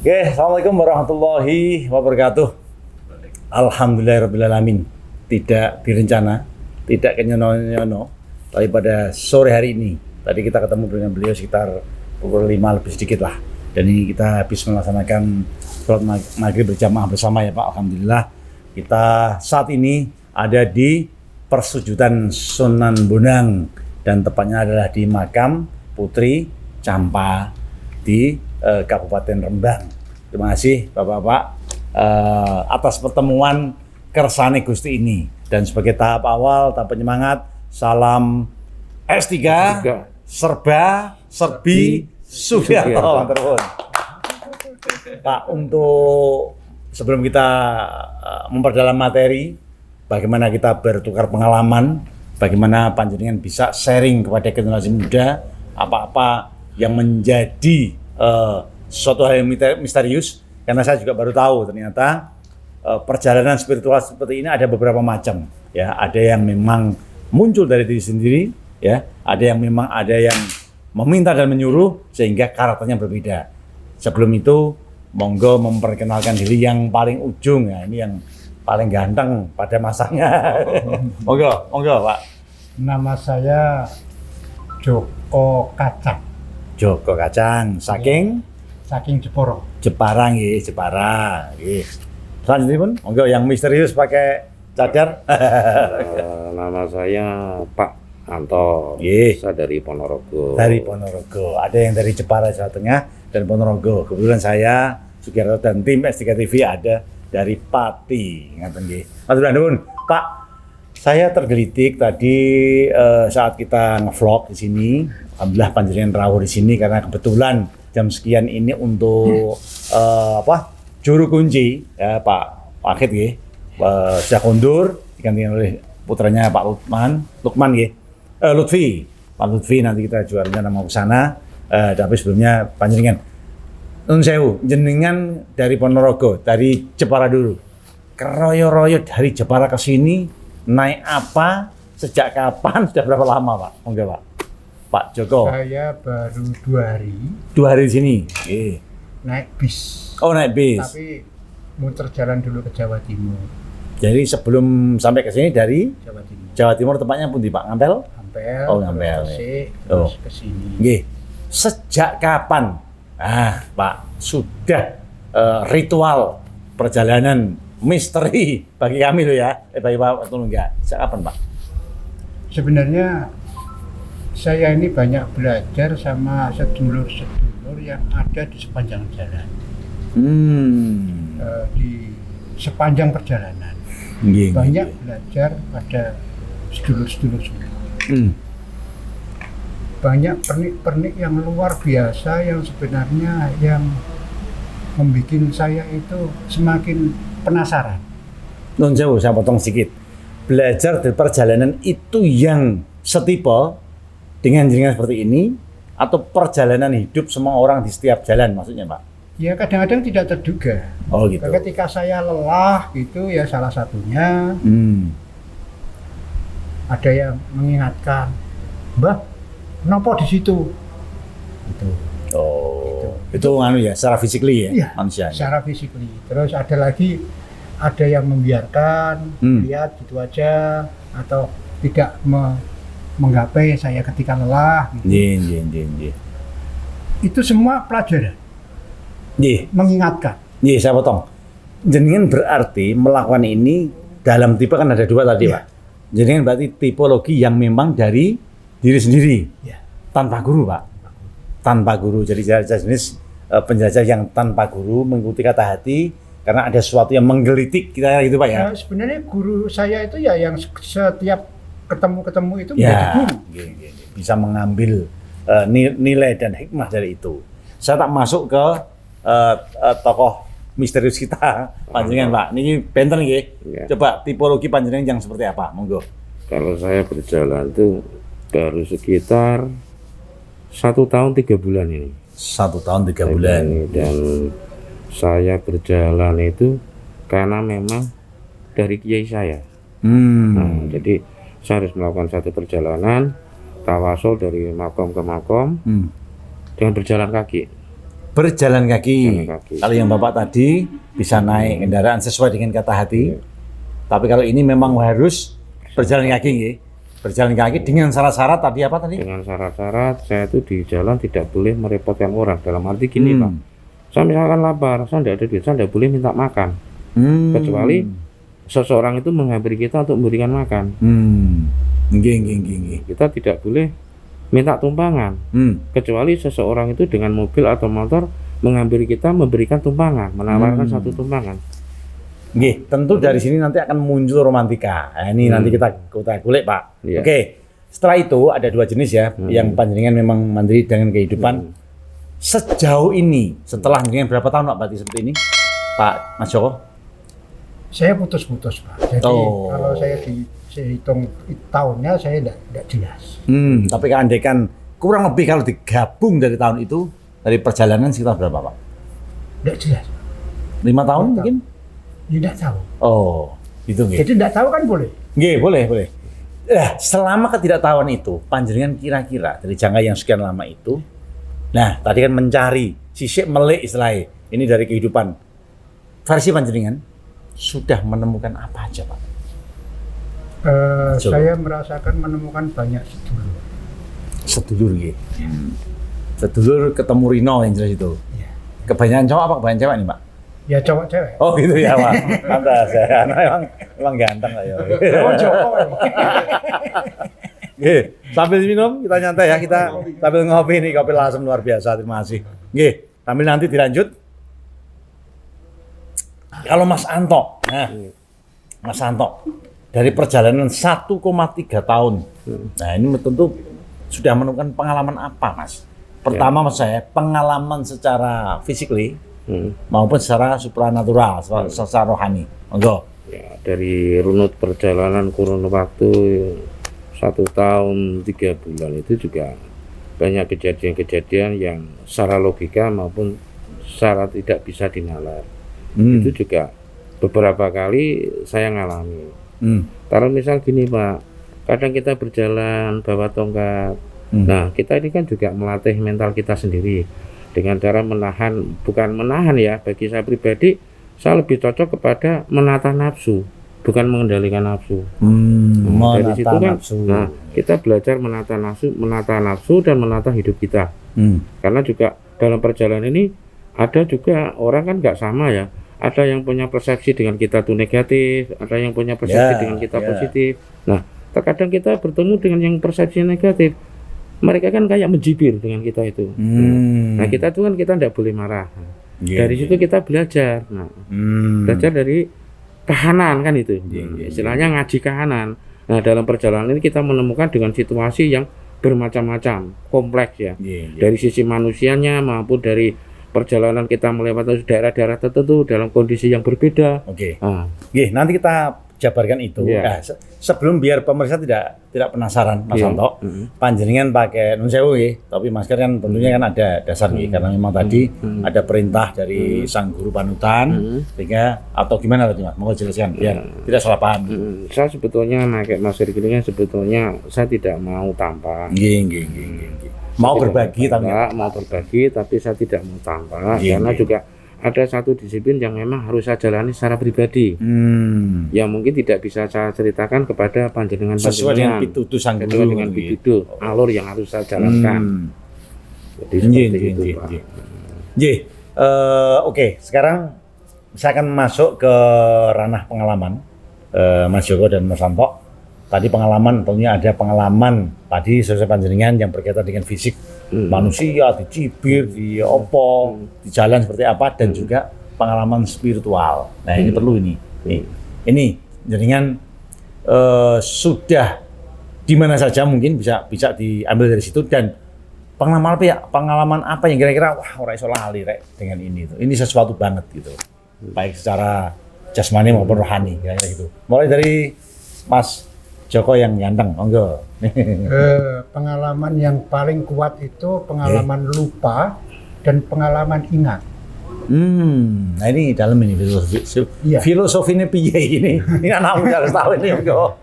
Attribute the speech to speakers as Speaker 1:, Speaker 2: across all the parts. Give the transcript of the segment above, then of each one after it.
Speaker 1: Oke, assalamualaikum warahmatullahi wabarakatuh. Alhamdulillahirrabbilalamin. Tidak direncana, tidak kenyono-nyono, tapi pada sore hari ini, tadi kita ketemu dengan beliau sekitar pukul 5 lebih sedikit lah. Dan ini kita habis melaksanakan sholat maghrib berjamaah bersama ya Pak. Alhamdulillah. Kita saat ini ada di Persujudan Sunan Bonang dan tepatnya adalah di makam Putri Campa di Kabupaten Rembang. Terima kasih Bapak-Bapak atas pertemuan kersane Gusti ini. Dan sebagai tahap awal, tahap penyemangat, salam S3, Serbi Sugiarto. Pak, untuk sebelum kita memperdalam materi, bagaimana kita bertukar pengalaman, bagaimana panjenengan bisa sharing kepada generasi muda apa-apa yang menjadi suatu hal yang misterius, karena saya juga baru tahu ternyata perjalanan spiritual seperti ini ada beberapa macam ya. Ada yang memang muncul dari diri sendiri ya, ada yang memang ada yang meminta dan menyuruh sehingga karakternya berbeda. Sebelum itu monggo memperkenalkan diri yang paling ujung ya, ini yang paling ganteng pada masanya. monggo Pak.
Speaker 2: Nama saya Joko Kacang.
Speaker 1: Joko Kacang, saking
Speaker 2: Jepara.
Speaker 1: Jepara nggih, Jepara nggih. Selanjutnya pun, monggo yang misterius pakai cadar.
Speaker 3: Nama saya Pak Anto. Saya dari Ponorogo.
Speaker 1: Dari Ponorogo. Ada yang dari Jepara Jawa Tengah dan Ponorogo. Kebetulan saya Sugiarto dan tim S3 TV ada dari Pati. Ngaten nggih. Matur nuwun, Pak. Saya tergelitik tadi saat kita ngevlog di sini. Alhamdulillah panjenengan rawuh di sini karena kebetulan jam sekian ini untuk juru kunci ya Pak Wakid nggih. Sudah kondur digantikan oleh putranya Pak Lukman nggih. Lutfi. Pak Lutfi nanti kita juga rencana mau ke sana. Tapi sebelumnya panjenengan nun sewu, jenengan dari Ponorogo, dari Jepara dulu. Keroyo-royo dari Jepara ke sini naik apa? Sejak kapan? Sudah berapa lama, Pak? Monggo, Pak. Pak Joko.
Speaker 2: Saya baru 2 hari.
Speaker 1: 2 hari di sini.
Speaker 2: Naik bis.
Speaker 1: Oh, naik bis.
Speaker 2: Tapi muter jalan dulu ke Jawa Timur.
Speaker 1: Jadi sebelum sampai ke sini dari
Speaker 2: Jawa Timur.
Speaker 1: Jawa Timur tepatnya pun di Pak Ngampel?
Speaker 2: Ngampel.
Speaker 1: Oh, Ngampel.
Speaker 2: Terus ke sini.
Speaker 1: Nggih. Sejak kapan? Pak, sudah ritual perjalanan misteri bagi kami loh ya. Bagi Pak Tulungga. Sejak kapan, Pak?
Speaker 2: Sebenarnya saya ini banyak belajar sama sedulur-sedulur yang ada di sepanjang jalan. Di sepanjang perjalanan. Banyak belajar pada sedulur-sedulur semua. Banyak pernik-pernik yang luar biasa yang sebenarnya yang membuat saya itu semakin penasaran.
Speaker 1: Non jauh, saya potong sedikit. Belajar dari perjalanan itu yang setipe dengan jaringan seperti ini atau perjalanan hidup semua orang di setiap jalan maksudnya Pak?
Speaker 2: Ya kadang-kadang tidak terduga.
Speaker 1: Oh gitu.
Speaker 2: Ketika saya lelah gitu ya salah satunya ada yang mengingatkan, Mbah, kenapa di situ? Gitu.
Speaker 1: Oh, itu anu ya, secara fisikly ya,
Speaker 2: Iya,
Speaker 1: manusia.
Speaker 2: Secara fisikly. Terus ada yang membiarkan lihat gitu aja atau tidak menggapai saya ketika lelah. Gitu. Itu semua pelajaran. Mengingatkan.
Speaker 1: Saya potong. Jenengan berarti melakukan ini dalam tipe kan ada 2 tadi Pak. Jenengan berarti tipologi yang memang dari diri sendiri. Tanpa guru Pak. Tanpa guru. Jadi jenis penjajah yang tanpa guru mengikuti kata hati karena ada sesuatu yang menggelitik kita gitu Pak ya.
Speaker 2: Sebenarnya guru saya itu ya yang setiap ketemu itu menjadi guru.
Speaker 1: Bisa mengambil nilai dan hikmah dari itu. Saya tak masuk ke tokoh misterius kita panjenengan Pak. Niki benten nggih. Coba tipologi panjenengan yang seperti apa? Monggo.
Speaker 3: Kalau saya berjalan itu baru sekitar 1 tahun 3 bulan ini.
Speaker 1: 1 tahun 3 bulan.
Speaker 3: Dan saya berjalan itu karena memang dari kiai saya. Nah, jadi saya harus melakukan satu perjalanan tawasul dari makom ke makom dengan berjalan kaki.
Speaker 1: Berjalan kaki.
Speaker 3: Jalan kaki.
Speaker 1: Kalau yang Bapak tadi bisa naik kendaraan sesuai dengan kata hati. Tapi kalau ini memang harus berjalan kaki, nggih. Berjalan kaki dengan syarat-syarat tadi apa tadi?
Speaker 3: Dengan syarat-syarat saya itu di jalan tidak boleh merepotkan orang. Dalam arti gini Pak, saya misalkan lapar, saya tidak ada duit, saya tidak boleh minta makan. Kecuali seseorang itu menghampiri kita untuk memberikan makan.
Speaker 1: Nggih.
Speaker 3: Kita tidak boleh minta tumpangan. Kecuali seseorang itu dengan mobil atau motor menghampiri kita memberikan tumpangan, menawarkan satu tumpangan.
Speaker 1: Nggih, tentu dari sini nanti akan muncul romantika. Nah, ini nanti kita kulik, Pak.
Speaker 3: Iya.
Speaker 1: Oke. Setelah itu ada dua jenis ya, yang panjenengan memang mandiri dengan kehidupan. Sejauh ini, setelah jenengan berapa tahun Pak berarti seperti ini? Pak Mas Joko?
Speaker 2: Saya putus-putus, Pak. Jadi kalau saya dihitung tahunnya saya tidak jelas.
Speaker 1: Tapi keandekan kurang lebih kalau digabung dari tahun itu, dari perjalanan sekitar berapa Pak?
Speaker 2: Tidak jelas.
Speaker 1: 5 tahun
Speaker 2: Tidak
Speaker 1: mungkin?
Speaker 2: Tidak tahu.
Speaker 1: Oh, itu nggih.
Speaker 2: Jadi tidak tahu kan boleh?
Speaker 1: Nggih, boleh. Selama ketidaktahuan itu, panjenengan kira-kira dari jangka yang sekian lama itu, nah tadi kan mencari sisik melik istilahnya, ini dari kehidupan. Versi panjenengan sudah menemukan apa aja Pak?
Speaker 2: Saya merasakan menemukan banyak sedulur.
Speaker 1: Sedulur nggih. Sedulur ketemu Rino yang jelas itu.
Speaker 2: Iya.
Speaker 1: Kebanyakan cowok apa kebanyakan cewek nih Pak?
Speaker 2: Ya cowok cewek.
Speaker 1: Oh gitu ya Pak. Pantas ya. Emang ganteng lah ya.
Speaker 2: Oh Joko.
Speaker 1: Nggih, sambil minum kita nyantai ya, kita sambil ngopi nih, kopi lasem luar biasa. Terima kasih. Nggih, sambil nanti dilanjut. Kalau Mas Anto, nah Mas Anto dari perjalanan 1,3 tahun. Nah, ini tentu sudah menemukan pengalaman apa, Mas? Pertama Mas saya, pengalaman secara physically maupun secara supranatural, secara rohani. Monggo.
Speaker 3: Ya, dari runut perjalanan kurun waktu 1 tahun 3 bulan itu juga banyak kejadian-kejadian yang secara logika maupun secara tidak bisa dinalar. Itu juga beberapa kali saya ngalami. Kalau misal gini Pak, kadang kita berjalan bawa tongkat. Nah kita ini kan juga melatih mental kita sendiri dengan cara menahan, bukan menahan ya, bagi saya pribadi saya lebih cocok kepada menata nafsu, bukan mengendalikan nafsu. Dari situ kan nah kita belajar menata nafsu dan menata hidup kita. Karena juga dalam perjalanan ini ada juga orang kan nggak sama ya, ada yang punya persepsi dengan kita tuh negatif, ada yang punya persepsi dengan kita positif. Nah terkadang kita bertemu dengan yang persepsi negatif, mereka kan kayak menjibir dengan kita itu. Nah kita tuh kan kita tidak boleh marah. Dari situ kita belajar. Nah, belajar dari kahanan kan itu. Istilahnya ngaji kahanan. Nah dalam perjalanan ini kita menemukan dengan situasi yang bermacam-macam, kompleks ya. Dari sisi manusianya maupun dari perjalanan kita melewati daerah-daerah tertentu dalam kondisi yang berbeda.
Speaker 1: Nanti kita jabarkan itu. Nah, sebelum biar pemirsa tidak penasaran Mas Anto, panjenengan pakai nun sewu nggih, tapi masker kan tentunya kan ada dasar nggih, karena memang tadi ada perintah dari sang guru panutan, sehingga atau gimana tadi Mas? Mau jelaskan biar tidak salah paham.
Speaker 3: Saya sebetulnya pakai masker gini kan sebetulnya saya tidak mau tampak. Mau berbagi tapi saya tidak mau tampak karena juga ada satu disiplin yang memang harus saya jalani secara pribadi, yang mungkin tidak bisa saya ceritakan kepada panjenengan
Speaker 1: sesuai dengan pitutuh sang guru,
Speaker 3: dengan pitutuh alur yang harus saya jalankan. Jadi seperti itu Pak.
Speaker 1: Oke, sekarang saya akan masuk ke ranah pengalaman Mas Joko dan Mas Anto. Tadi pengalaman, tentunya ada pengalaman tadi sesuai panjenengan yang berkaitan dengan fisik manusia, dicibir, di opo, di jalan seperti apa, dan juga pengalaman spiritual. Nah ini perlu ini jenengan sudah di mana saja mungkin bisa diambil dari situ, dan pengalaman apa yang kira-kira wah ora iso lali rek dengan ini itu. Ini sesuatu banget gitu. Baik secara jasmani maupun rohani kira-kira gitu. Mulai dari Mas Joko yang ganteng, monggo.
Speaker 2: Pengalaman yang paling kuat itu pengalaman lupa dan pengalaman ingat.
Speaker 1: Nah ini dalam ini filosofinya piye ini? Ini anak muda harus tahu ini, monggo.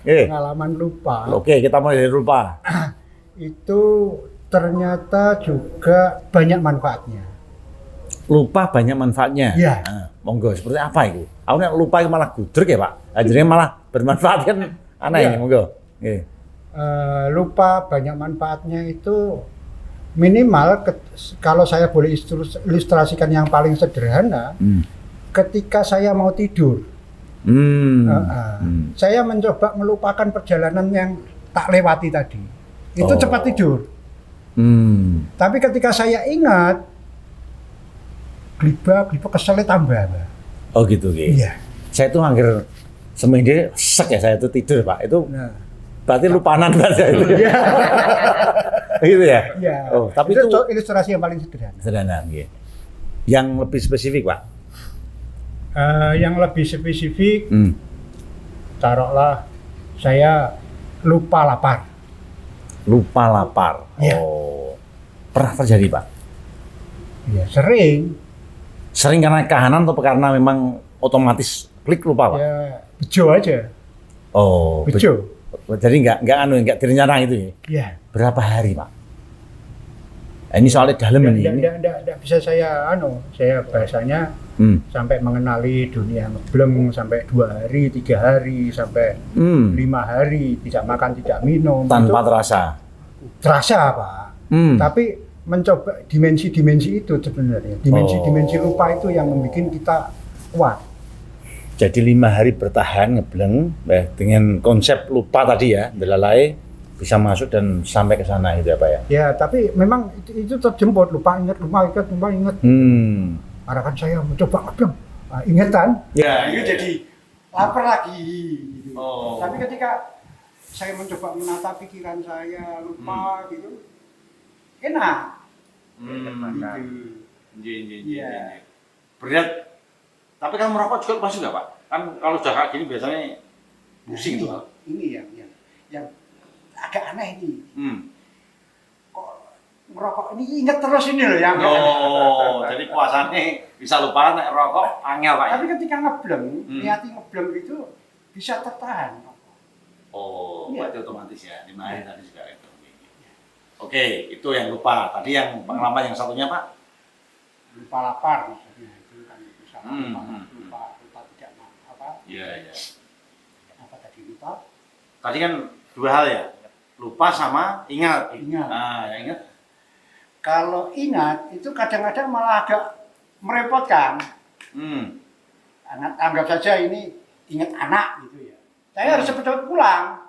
Speaker 2: Pengalaman lupa.
Speaker 1: Oke, kita mulai dari lupa.
Speaker 2: Itu ternyata juga banyak manfaatnya.
Speaker 1: Lupa banyak manfaatnya.
Speaker 2: Iya.
Speaker 1: Nah, monggo seperti apa itu? Aku nek lupa itu malah gudreg ya Pak. Akhirnya malah bermanfaat kan aneh
Speaker 2: Iya.
Speaker 1: ini monggo. Nggih.
Speaker 2: Lupa banyak manfaatnya itu minimal kalau saya boleh ilustrasikan yang paling sederhana, ketika saya mau tidur, saya mencoba melupakan perjalanan yang tak lewati tadi. Itu cepat tidur. Tapi ketika saya ingat, gliba keselnya tambah.
Speaker 1: Oh gitu nggih.
Speaker 2: Iya.
Speaker 1: Saya tuh hampir seminggu sek ya saya tuh tidur Pak. Itu
Speaker 2: Nah,
Speaker 1: berarti lupanan berarti itu. Gitu ya?
Speaker 2: iya.
Speaker 1: Oh, tapi
Speaker 2: itu
Speaker 1: itu
Speaker 2: ilustrasi yang paling sederhana.
Speaker 1: sederhana nggih. Yang lebih spesifik Pak.
Speaker 2: Yang lebih spesifik,
Speaker 1: Hmm.
Speaker 2: taruhlah saya lupa lapar.
Speaker 1: Lupa lapar.
Speaker 2: Iya.
Speaker 1: Oh. Pernah terjadi Pak?
Speaker 2: Ya, sering.
Speaker 1: Sering karena kahanan atau karena memang otomatis klik lupa Pak?
Speaker 2: Ya, bejo aja.
Speaker 1: Oh,
Speaker 2: Bejo.
Speaker 1: jadi nggak direncana itu ya?
Speaker 2: Iya.
Speaker 1: Berapa hari Pak? Ini soalnya dalam ini.
Speaker 2: Nggak bisa saya bahasanya sampai mengenali dunia ngebleng sampai 2 hari, 3 hari, sampai 5 hari tidak makan tidak minum.
Speaker 1: Tanpa
Speaker 2: itu
Speaker 1: terasa.
Speaker 2: terasa Pak. Tapi mencoba dimensi-dimensi itu sebenarnya. Dimensi-dimensi lupa itu yang membuat kita kuat.
Speaker 1: Jadi 5 hari bertahan ngebleng dengan konsep lupa tadi ya, delalai bisa masuk dan sampai ke sana itu ya Pak ya.
Speaker 2: Ya, tapi memang itu terjemput, lupa ingat. Karena kan saya mencoba ngebleng. Nah, ingatan.
Speaker 1: Ya,
Speaker 2: itu jadi lapar lagi. Gitu.
Speaker 1: Oh.
Speaker 2: Tapi ketika saya mencoba menata pikiran saya lupa gitu, enak. Iya.
Speaker 1: Berat. Tapi kan merokok juga lupa juga Pak. Kan kalau sudah kayak gini biasanya pusing tuh Pak.
Speaker 2: Ini yang agak aneh ini. Kok ngerokok ini ingat terus ini loh yang.
Speaker 1: Oh, jadi puasanya bisa lupa nek rokok angel Pak.
Speaker 2: Tapi ketika ngebleng, niati ngebleng itu bisa tertahan.
Speaker 1: Oh,
Speaker 2: Iya.
Speaker 1: berarti otomatis ya. 5 hari tadi juga itu. Oke, itu yang lupa. Tadi yang pengalaman yang satunya Pak.
Speaker 2: Lupa lapar maksudnya itu kan misalnya lupa tidak apa?
Speaker 1: Iya.
Speaker 2: Apa tadi lupa?
Speaker 1: Tadi kan 2 hal ya. Lupa sama ingat.
Speaker 2: Ingat.
Speaker 1: Nah, yang ingat.
Speaker 2: Kalau ingat itu kadang-kadang malah agak merepotkan. Anggap saja ini ingat anak gitu ya. Saya harus cepat-cepat pulang.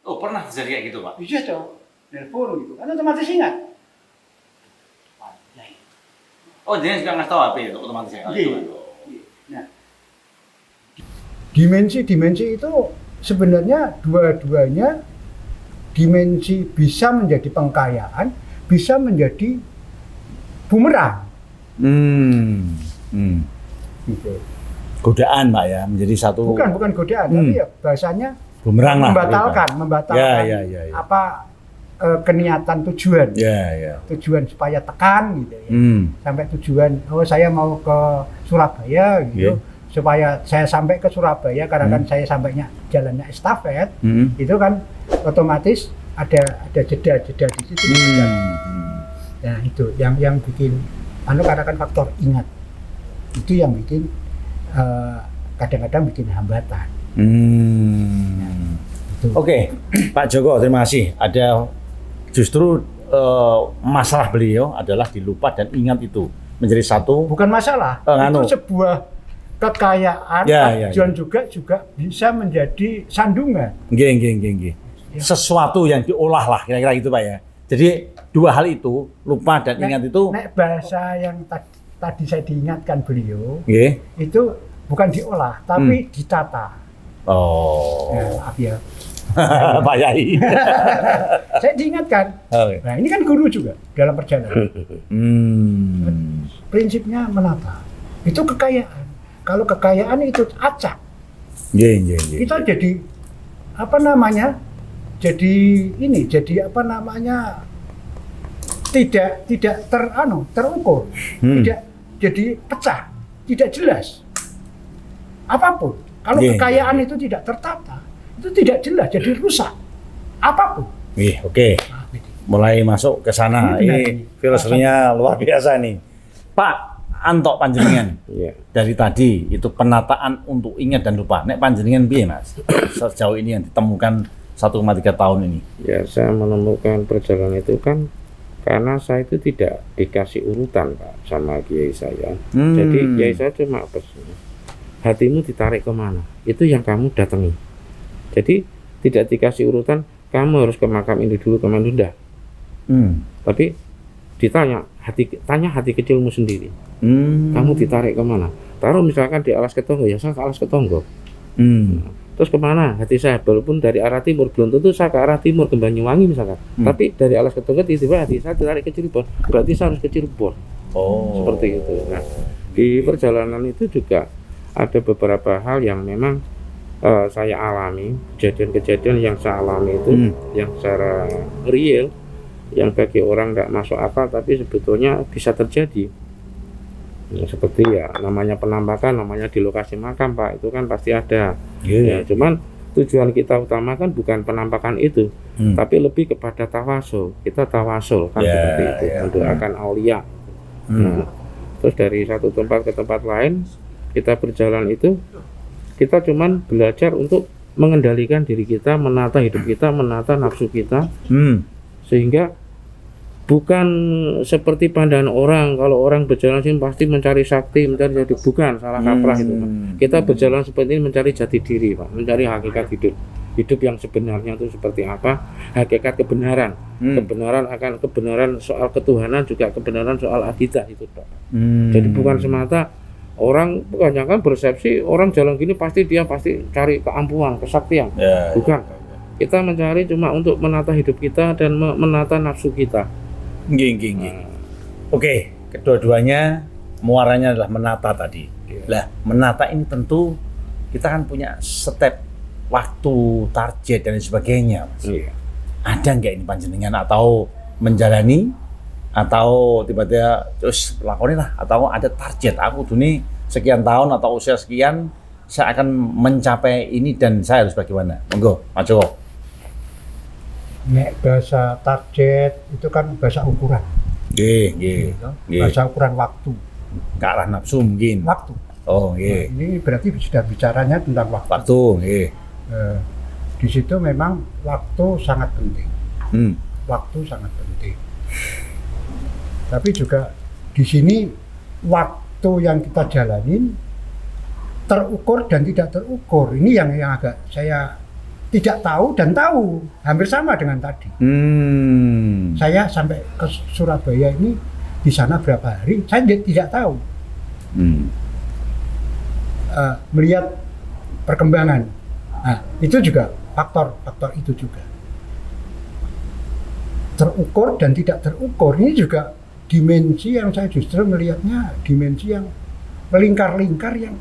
Speaker 1: Oh, pernah terjadi kayak gitu Pak?
Speaker 2: Bisa dong, telepon gitu. Kan otomatis ingat.
Speaker 1: Oh, jadi juga ngasih tahu HP itu otomatis ya?
Speaker 2: Iya. Nah, dimensi-dimensi itu sebenarnya dua-duanya dimensi bisa menjadi pengkayaan, bisa menjadi bumerang. Gitu.
Speaker 1: Godaan Pak ya, menjadi satu.
Speaker 2: Bukan godaan, tapi ya bahasanya
Speaker 1: bumerang lah.
Speaker 2: membatalkan
Speaker 1: Ya.
Speaker 2: apa keniatan tujuan.
Speaker 1: Ya.
Speaker 2: Tujuan supaya tekan gitu ya. Sampai tujuan, saya mau ke Surabaya gitu. Supaya saya sampai ke Surabaya karena kan saya sampainya jalannya estafet, itu kan otomatis ada jeda di situ. Nah, itu yang bikin karena kan faktor ingat. Itu yang bikin kadang-kadang bikin hambatan. Oke,
Speaker 1: Pak Joko, terima kasih. Ada justru masalah beliau adalah dilupa dan ingat itu menjadi satu.
Speaker 2: Bukan masalah, itu sebuah kekayaan, tujuan juga bisa menjadi sandungan.
Speaker 1: Nggih. Sesuatu yang diolah lah, kira-kira gitu Pak ya. Jadi 2 hal itu, lupa dan ingat itu.
Speaker 2: Nek bahasa yang tadi saya diingatkan beliau,
Speaker 1: Nggih.
Speaker 2: itu bukan diolah, tapi ditata.
Speaker 1: Oh.
Speaker 2: Maaf ya.
Speaker 1: Pak Yai.
Speaker 2: Saya diingatkan. Nah, ini kan guru juga dalam perjalanan. Prinsipnya menata. Itu kekayaan. Kalau kekayaan itu acak. Kita jadi tidak terukur. Tidak jadi pecah, tidak jelas. Apapun. Kalau kekayaan itu tidak tertata, itu tidak jelas, jadi rusak. Apapun.
Speaker 1: Oke. mulai masuk ke sana. Ini filosofinya luar biasa nih. Pak Antok panjenengan.
Speaker 3: Iya.
Speaker 1: Dari tadi itu penataan untuk ingat dan lupa. Nek panjenengan piye Mas? Sejauh ini yang ditemukan 1,3 tahun ini.
Speaker 3: Ya, saya menemukan perjalanan itu kan karena saya itu tidak dikasih urutan Pak sama kiai saya. Jadi kiai saya cuma pesan, hatimu ditarik kemana, itu yang kamu datangi. Jadi tidak dikasih urutan, kamu harus ke makam ini dulu, ke mana udah. Tapi ditanya, tanya hati kecilmu sendiri. Kamu ditarik kemana? Taruh misalkan di Alas Ketonggo, ya saya ke Alas Ketonggo. Terus kemana hati saya? Walaupun dari arah timur, belum tentu saya ke arah timur, ke Banyuwangi misalkan. Tapi dari Alas Ketonggo tiba-tiba hati saya ditarik ke Cirebon, berarti saya harus ke Cirebon. Seperti itu. Nah, di perjalanan itu juga ada beberapa hal yang memang saya alami, kejadian-kejadian yang saya alami itu yang secara real, yang bagi orang tidak masuk akal tapi sebetulnya bisa terjadi. Seperti ya namanya penampakan, namanya di lokasi makam Pak, itu kan pasti ada. Ya, cuman tujuan kita utama kan bukan penampakan itu, tapi lebih kepada tawasul. Kita tawasul kan seperti itu, mendoakan aulia. Nah, terus dari satu tempat ke tempat lain kita berjalan itu, kita cuman belajar untuk mengendalikan diri kita, menata hidup kita, menata nafsu kita, sehingga bukan seperti pandangan orang. Kalau orang berjalan sini pasti mencari sakti, mencari jati, bukan, salah kaprah itu Pak. Kita berjalan seperti ini mencari jati diri Pak, mencari hakikat hidup yang sebenarnya itu seperti apa, hakikat kebenaran, kebenaran soal ketuhanan, juga kebenaran soal akidah itu Pak. Jadi bukan semata orang kebanyakan persepsi orang jalan gini pasti cari keampuhan, kesaktian, bukan. Kita mencari cuma untuk menata hidup kita dan menata nafsu kita.
Speaker 1: Oke, kedua-duanya muaranya adalah menata tadi. Lah, menata ini tentu kita kan punya step waktu, target dan sebagainya. Ada nggak ini panjenengan atau menjalani atau tiba-tiba terus lakonin lah, atau ada target aku dunia sekian tahun atau usia sekian saya akan mencapai ini dan saya harus bagaimana? Monggo, Mas Joko.
Speaker 2: Nek bahasa target itu kan bahasa ukuran. Bahasa ukuran waktu.
Speaker 1: Ke arah nafsu mungkin.
Speaker 2: Waktu.
Speaker 1: Oh,
Speaker 2: Nah, ini berarti sudah bicaranya tentang waktu. Di situ memang waktu sangat penting. Waktu sangat penting. Tapi juga di sini waktu yang kita jalanin terukur dan tidak terukur. Ini yang agak saya tidak tahu dan tahu, hampir sama dengan tadi. Saya sampai ke Surabaya ini, di sana berapa hari, saya tidak tahu. Melihat perkembangan, nah, itu juga faktor itu juga. Terukur dan tidak terukur, ini juga dimensi yang saya justru melihatnya, dimensi yang melingkar-lingkar yang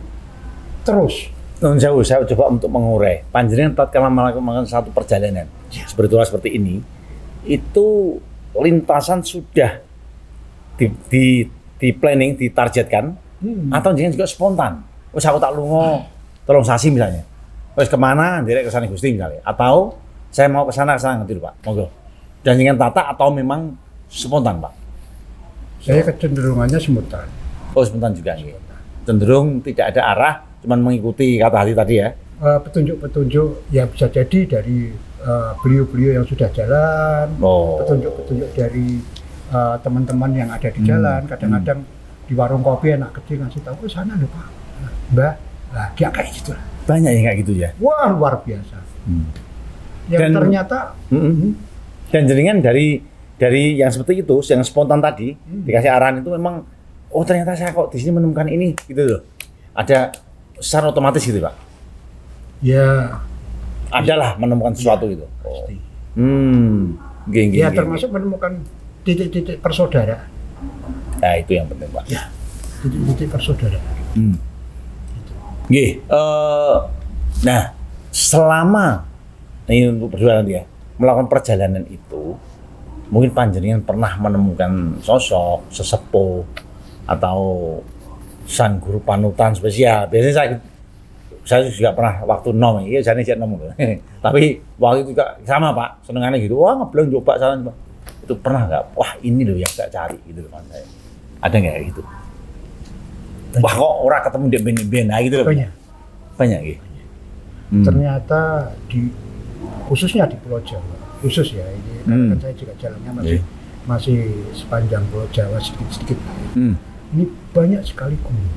Speaker 2: terus.
Speaker 1: Jauh, saya coba untuk mengurai. Panjenengan tatkala melakukan satu perjalanan spiritual seperti ini, itu lintasan sudah di planning, ditargetkan, atau jangan juga spontan. Wes aku tak lungo, tolong sasi misalnya. Wes kemana? Direk ke sana Gusti misalnya. Atau saya mau ke sana ngerti lho Pak. Monggo. Dan jangan tata atau memang spontan Pak?
Speaker 2: Saya kecenderungannya spontan.
Speaker 1: Oh spontan juga. Cenderung tidak ada arah, cuman mengikuti kata hati tadi ya.
Speaker 2: Petunjuk-petunjuk yang bisa jadi dari beliau-beliau yang sudah jalan, petunjuk-petunjuk dari teman-teman yang ada di jalan. Kadang-kadang di warung kopi anak kecil ngasih tahu, sana lho Pak, Mbak, nah dia kayak gitu lah.
Speaker 1: Banyak yang kayak gitu ya.
Speaker 2: Wah luar biasa. Yang dan, ternyata
Speaker 1: dan jaringan dari yang seperti itu, yang spontan tadi dikasih arahan itu memang, oh ternyata saya kok di sini menemukan ini gitu loh. Ada secara otomatis gitu Pak.
Speaker 2: Ya.
Speaker 1: Adalah menemukan sesuatu gitu.
Speaker 2: Pasti.
Speaker 1: Ya
Speaker 2: termasuk menemukan titik-titik persaudaraan.
Speaker 1: Nah itu yang penting Pak.
Speaker 2: Ya. Titik-titik persaudaraan.
Speaker 1: Nah selama ini untuk berdua nanti ya melakukan perjalanan itu, mungkin panjenengan pernah menemukan sosok sesepuh atau sang guru panutan spesial. Biasanya saya juga pernah waktu nom, iya jadi cek nom. Tapi waktu itu juga sama Pak, senengannya gitu. Wah ngebleng coba sana. itu pernah nggak? Wah ini loh yang saya cari gitu loh Mas saya. Ada nggak kayak gitu? Wah kok orang ketemu di ben gitu loh. Banyak gitu.
Speaker 2: Ternyata khususnya di Pulau Jawa, khusus ya ini kan saya juga jalannya masih sepanjang Pulau Jawa sedikit-sedikit. Ini banyak sekali gunung,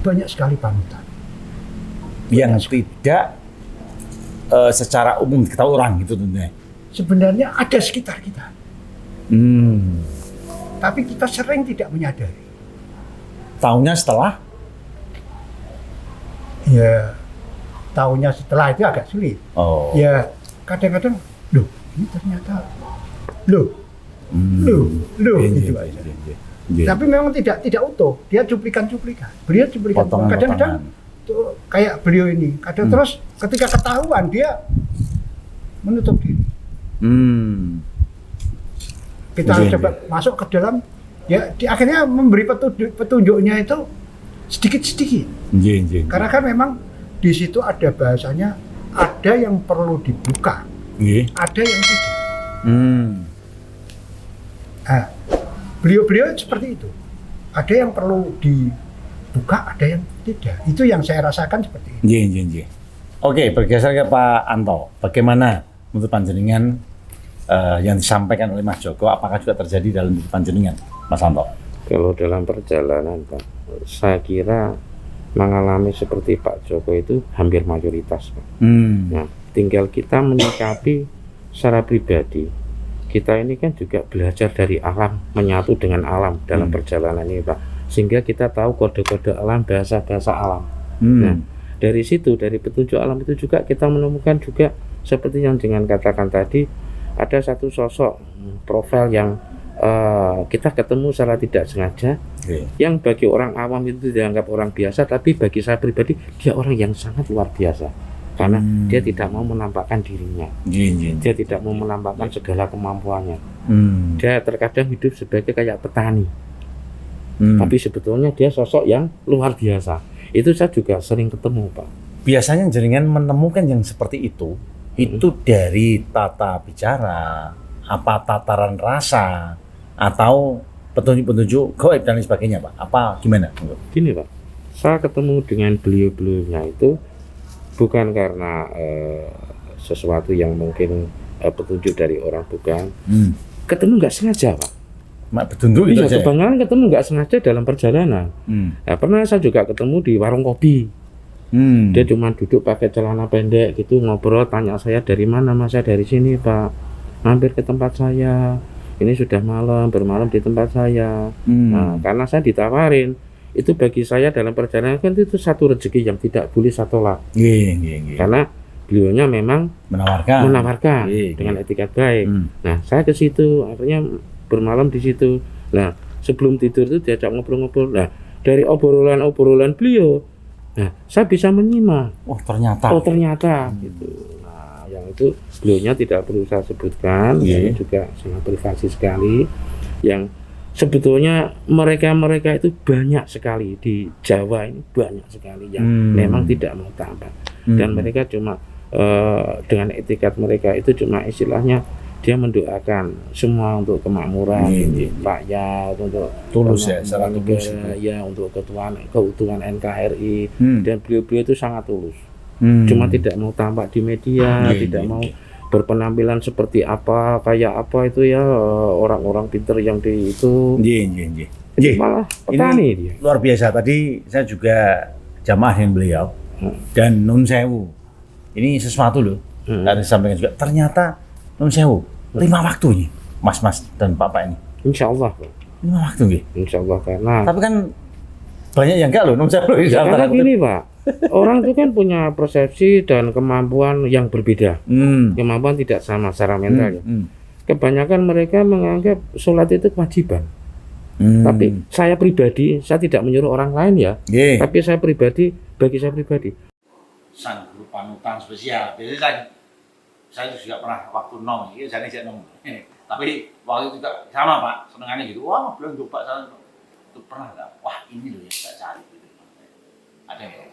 Speaker 2: banyak sekali panutan.
Speaker 1: Yang tidak secara umum diketahui orang gitu tentunya.
Speaker 2: Sebenarnya ada sekitar kita. Tapi kita sering tidak menyadari.
Speaker 1: Tahunya setelah?
Speaker 2: Ya, tahunya setelah itu agak sulit.
Speaker 1: Oh.
Speaker 2: Ya, kadang-kadang, loh, ini ternyata, loh, gitu aja. Tapi memang tidak utuh. Dia cuplikan-cuplikan. Beliau cuplikan. Kadang-kadang tuh kayak beliau ini. Kadang terus ketika ketahuan dia menutup diri. Kita harus coba masuk ke dalam. Ya, akhirnya memberi petunjuknya itu sedikit-sedikit. Karena kan memang di situ ada bahasanya, ada yang perlu dibuka, ada yang tidak. Nah, beliau seperti itu. Ada yang perlu dibuka, ada yang tidak. Itu yang saya rasakan seperti itu.
Speaker 1: Oke, bergeser ke Pak Anto. Bagaimana menurut panjenengan yang disampaikan oleh Mas Joko? Apakah juga terjadi dalam hidup panjenengan, Mas Anto?
Speaker 3: Kalau dalam perjalanan Pak, saya kira mengalami seperti Pak Joko itu hampir mayoritas Pak. Nah, tinggal kita menyikapi secara pribadi. Kita ini kan juga belajar dari alam, menyatu dengan alam dalam perjalanan ini Pak, sehingga kita tahu kode-kode alam, bahasa-bahasa alam. Nah, dari situ, dari petunjuk alam itu juga kita menemukan juga seperti yang dengan katakan tadi, ada satu sosok profil yang kita ketemu secara tidak sengaja, yang bagi orang awam itu dianggap orang biasa, tapi bagi saya pribadi dia orang yang sangat luar biasa, karena dia tidak mau menampakkan dirinya, dia tidak mau menampakkan segala kemampuannya. Dia terkadang hidup sebagai kayak petani, tapi sebetulnya dia sosok yang luar biasa. Itu saya juga sering ketemu Pak.
Speaker 1: Biasanya jenengan menemukan yang seperti itu dari tata bicara, apa tataran rasa, atau petunjuk-petunjuk gaib dan lain sebagainya Pak? Apa gimana?
Speaker 3: Gini Pak, saya ketemu dengan beliau-beliaunya itu bukan karena sesuatu yang mungkin petunjuk dari orang, bukan. Ketemu nggak sengaja Pak.
Speaker 1: Petunjuk itu aja.
Speaker 3: Kebanyakan ketemu nggak sengaja dalam perjalanan. Nah, pernah saya juga ketemu di warung kopi. Dia cuma duduk pakai celana pendek gitu, ngobrol, tanya saya dari mana. Mas, saya dari sini Pak, mampir ke tempat saya. Ini sudah malam, bermalam di tempat saya. Nah, karena saya ditawarin, itu bagi saya dalam perjalanan kan itu satu rezeki yang tidak boleh saya tolak. Karena beliaunya memang menawarkan dengan etikat baik. Nah, saya ke situ, akhirnya bermalam di situ. Nah, sebelum tidur itu diajak ngobrol-ngobrol. Nah, dari obrolan beliau, nah, saya bisa menyimak. Oh ternyata gitu. Nah, yang itu beliaunya tidak perlu saya sebutkan, ini juga sangat privasi sekali. Yang sebetulnya mereka itu banyak sekali di Jawa ini, banyak sekali yang memang tidak mau tampak. Dan mereka cuma dengan etikat mereka itu cuma istilahnya dia mendoakan semua untuk kemakmuran rakyat, untuk
Speaker 1: tulus ya, secara tulus
Speaker 3: ya, untuk keutuhan NKRI. Dan beliau itu sangat tulus. Cuma tidak mau tampak di media, tidak mau berpenampilan seperti apa, kayak apa itu ya, orang-orang pinter yang di itu.
Speaker 1: Malah petani dia. Luar biasa. Tadi saya juga jamaah dengan beliau dan Nun Sewu. Ini sesuatu loh. Dari sampaikan juga ternyata Nun Sewu 5 waktu nih, Mas dan Pak ini.
Speaker 3: Insya Allah.
Speaker 1: 5 waktu nih.
Speaker 3: Insya Allah, karena.
Speaker 1: Tapi kan banyak yang enggak loh, Nun Sewu.
Speaker 3: Ya, karena gini Pak, orang itu kan punya persepsi dan kemampuan yang berbeda. Kemampuan tidak sama secara mental. Kebanyakan mereka menganggap sholat itu kewajiban. Tapi saya pribadi, saya tidak menyuruh orang lain ya. Tapi bagi saya pribadi.
Speaker 1: Sang guru panutan spesial. Biasanya saya juga pernah waktu nong, ini saya tidak nong. Tapi waktu itu juga sama Pak, senengannya gitu. Wah, belum coba saya itu pernah nggak? Wah, ini loh yang saya cari gitu. Ada ya?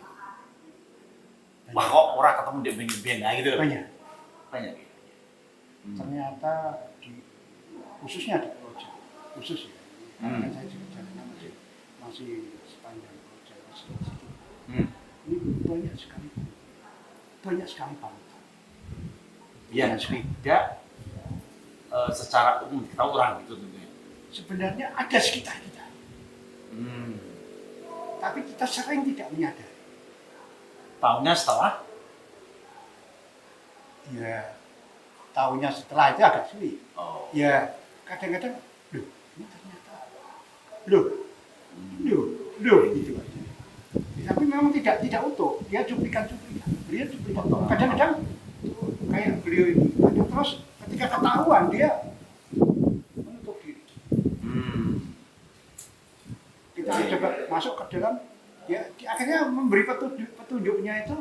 Speaker 1: Wah, kok orang ketemu di band gitu. Banyak.
Speaker 2: Ternyata di khususnya di Pulau Jawa, khusus ya. Karena saya juga jalannya masih sepanjang Pulau Jawa sedikit. Ini banyak sekali bangsa.
Speaker 1: Yang tidak secara umum kita orang gitu tentunya.
Speaker 2: Sebenarnya ada sekitar kita, tapi kita sering tidak menyadari.
Speaker 1: Tahunya setelah
Speaker 2: Ya, tahunya setelah itu agak sulit. Ya, kadang-kadang, ini ternyata, gitu aja. Tapi memang tidak utuh, dia cuplikan-cuplikan. Beliau cuplikan. Kadang-kadang kayak beliau ini, terus ketika ketahuan dia menutup diri. Kita coba masuk ke dalam, ya akhirnya memberi petunjuknya itu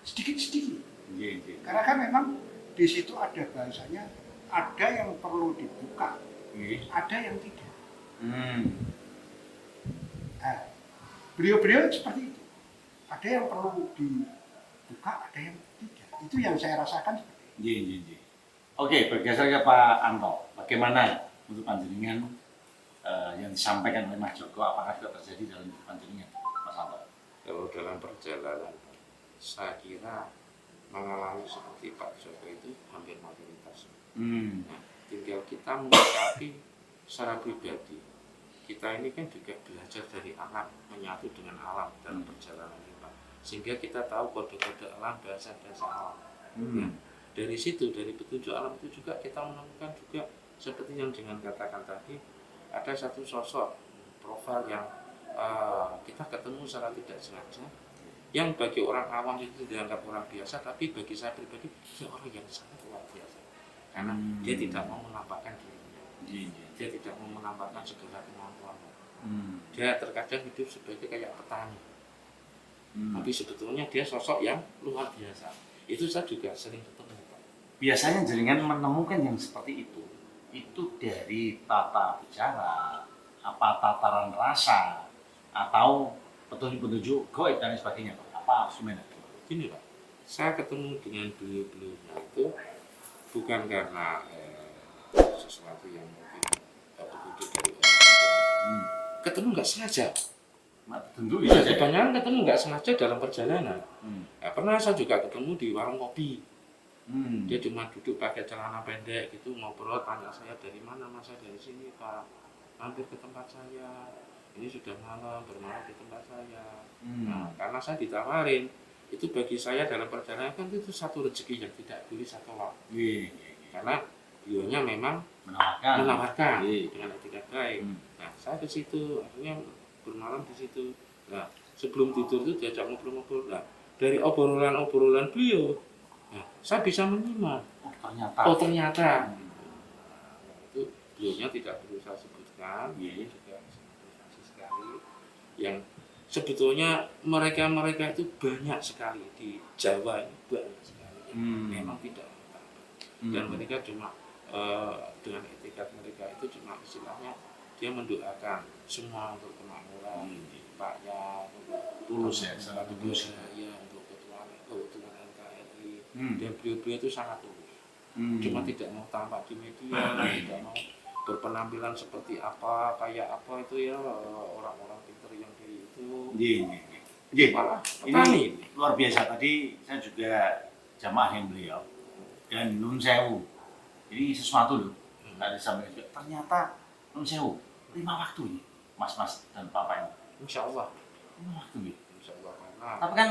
Speaker 2: sedikit-sedikit. Karena kan memang di situ ada bahasanya, ada yang perlu dibuka, ada yang tidak. Nah, beliau-beliau seperti itu. Ada yang perlu dibuka, ada yang tidak. Itu yang saya rasakan seperti itu.
Speaker 1: Oke, bergeser ke Pak Anto. Bagaimana untuk panjenengan yang disampaikan oleh Mas Joko, apakah juga terjadi dalam panjenengan, Mas Anto?
Speaker 3: Kalau dalam perjalanan, saya kira mengalami seperti Pak Joko itu hampir mayoritas. Nah, tinggal kita menyikapi secara pribadi. Kita ini kan juga belajar dari alam, menyatu dengan alam dalam perjalanan kita. Sehingga kita tahu kode-kode alam, bahasa-bahasa alam. Nah, dari situ, dari petunjuk alam itu juga kita menemukan juga seperti yang dengan katakan tadi, ada satu sosok profil yang kita ketemu secara tidak sengaja, yang bagi orang awam itu dianggap orang biasa, tapi bagi saya pribadi dia orang yang sangat luar biasa, karena dia tidak mau menampakkan dirinya, dia tidak mau menampakkan segala kemampuannya. Dia terkadang hidup sebagai kayak petani, tapi sebetulnya dia sosok yang luar biasa. Itu saya juga sering ketemu.
Speaker 1: Biasanya jaringan menemukan yang seperti itu dari tata bicara, apa tataran rasa, atau petunjuk-petunjuk goib dan sebagainya, apa sebenarnya?
Speaker 3: Gini Pak, saya ketemu dengan beliau-beliaunya itu bukan karena sesuatu yang mungkin petunjuk dari orang. Ketemu nggak sengaja.
Speaker 1: Tentu
Speaker 3: Iya, kebanyakan ketemu nggak sengaja dalam perjalanan. Nah, pernah saya juga ketemu di warung kopi. Dia cuma duduk pakai celana pendek gitu, ngobrol, tanya saya dari mana, Mas, saya dari sini Pak, mampir ke tempat saya. Ini sudah malam, bermalam di tempat saya. Nah, karena saya ditawarin, itu bagi saya dalam perjalanan kan itu satu rezeki yang tidak boleh saya tolak. Karena beliaunya memang menawarkan dengan etikat baik. Nah, saya ke situ, akhirnya bermalam di situ. Nah, sebelum tidur itu diajak ngobrol-ngobrol. Nah, dari obrolan-obrolan beliau, nah, saya bisa menyimak. Oh ternyata. Itu beliaunya tidak perlu saya sebutkan. Juga yang sebetulnya mereka itu banyak sekali di Jawa ini, banyak sekali memang tidak dan mereka cuma dengan etikat mereka itu cuma istilahnya dia mendoakan semua untuk kemakmuran rakyat,
Speaker 1: tulus ya,
Speaker 3: sangat tulus ya, untuk ketuhanan NKRI dan beliau itu sangat tulus, cuma tidak mau tampak di media, tidak mau berpenampilan seperti apa, kayak apa itu ya, orang-orang pinter yang kayak itu.
Speaker 1: Ini luar biasa. Tadi saya juga jamaah yang beliau dan Nun Sewu. Ini sesuatu loh. Tadi sampai juga ternyata Nun Sewu 5 waktu ini, Mas dan Papa ini.
Speaker 3: Insya Allah.
Speaker 1: 5 waktu ini.
Speaker 3: Insya Allah. Karena
Speaker 1: tapi kan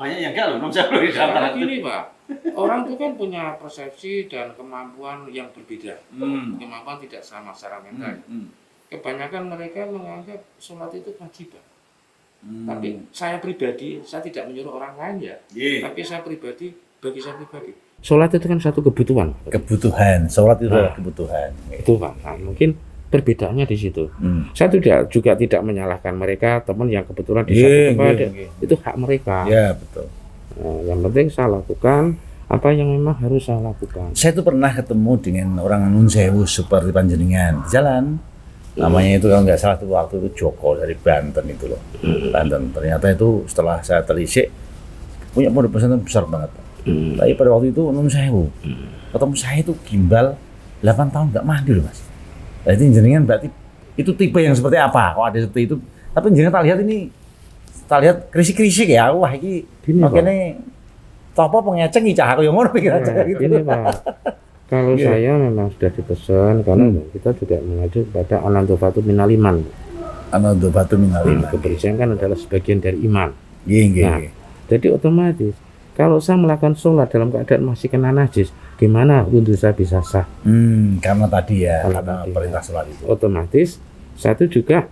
Speaker 1: banyak yang enggak loh Nun Sewu di antara
Speaker 3: ini Pak. Orang itu kan punya persepsi dan kemampuan yang berbeda. Kemampuan tidak sama secara mental. Kebanyakan mereka menganggap sholat itu kewajiban. Tapi saya pribadi, saya tidak menyuruh orang lain ya. Tapi saya pribadi, bagi saya pribadi, sholat itu kan satu kebutuhan.
Speaker 1: Kebutuhan, sholat itu adalah kebutuhan.
Speaker 3: Itu Pak. Nah, mungkin perbedaannya di situ. Saya juga tidak menyalahkan mereka, teman yang kebetulan di satu tempat, itu hak mereka.
Speaker 1: Ya betul.
Speaker 3: Nah, yang penting saya lakukan apa yang memang harus saya lakukan.
Speaker 1: Saya tuh pernah ketemu dengan orang Nun Sewu seperti panjenengan di jalan. Namanya itu kalau nggak salah tuh waktu itu Joko dari Banten itu loh. Banten. Ternyata itu setelah saya telisik punya pondok pesantren besar banget. Tapi pada waktu itu Nun Sewu. Ketemu saya itu gimbal 8 tahun nggak mandi loh Mas. Berarti jenengan berarti itu tipe yang seperti apa? Kok ada seperti itu? Tapi jenengan tak lihat ini, tak lihat krisik-krisik ya. Wah ini
Speaker 3: Gini, Pak.
Speaker 1: makanya topo pengeceng cah aku yang ngono pikir aja
Speaker 3: Nah,
Speaker 1: gitu.
Speaker 3: ini Pak, kalau
Speaker 1: Iya.
Speaker 3: saya memang sudah dipesan karena kita juga mengacu kepada anantofatu minaliman.
Speaker 1: Anado batu minalin.
Speaker 3: Kebersihan kan adalah sebagian dari iman.
Speaker 1: Nggih.
Speaker 3: Nah, jadi otomatis kalau saya melakukan sholat dalam keadaan masih kena najis, gimana wudhu saya bisa sah?
Speaker 1: Karena tadi ya,
Speaker 3: Karena
Speaker 1: karena
Speaker 3: tadi.
Speaker 1: perintah sholat itu.
Speaker 3: Otomatis satu juga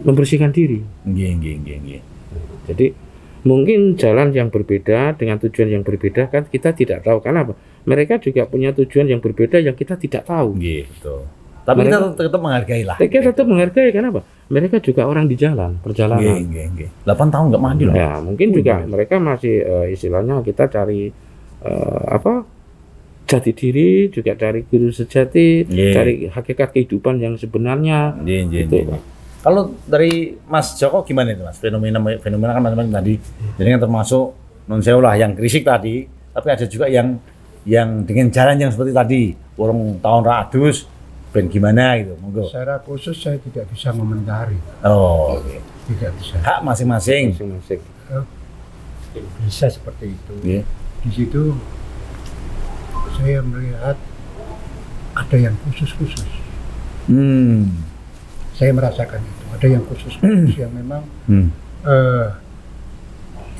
Speaker 3: membersihkan diri.
Speaker 1: Nggih.
Speaker 3: Jadi mungkin jalan yang berbeda dengan tujuan yang berbeda kan kita tidak tahu. Karena apa? Mereka juga punya tujuan yang berbeda yang kita tidak tahu.
Speaker 1: Nggih, betul. Tapi kita tetap menghargai lah.
Speaker 3: Kita tetap menghargai, kenapa? Mereka juga orang di jalan, perjalanan.
Speaker 1: Nggih. 8 tahun nggak mandi loh.
Speaker 3: Ya, mungkin juga mereka masih istilahnya kita cari jati diri, juga cari guru sejati,
Speaker 1: Nggih.
Speaker 3: cari hakikat kehidupan yang sebenarnya.
Speaker 1: Nggih.
Speaker 3: Gitu, Pak.
Speaker 1: Kalau dari Mas Joko gimana itu Mas? Fenomena kan macam-macam tadi. Jadi kan termasuk non sewu lah yang krisik tadi, tapi ada juga yang dengan jalan yang seperti tadi, warung tahun raadus, ben gimana gitu, monggo.
Speaker 2: Secara khusus saya tidak bisa komentari,
Speaker 1: Oh, oke.
Speaker 2: tidak bisa.
Speaker 1: Hak masing-masing.
Speaker 3: Masing-masing.
Speaker 2: Bisa seperti itu.
Speaker 1: Nggih.
Speaker 2: Di situ saya melihat ada yang khusus-khusus. Saya merasakan itu. Ada yang khusus-khusus yang memang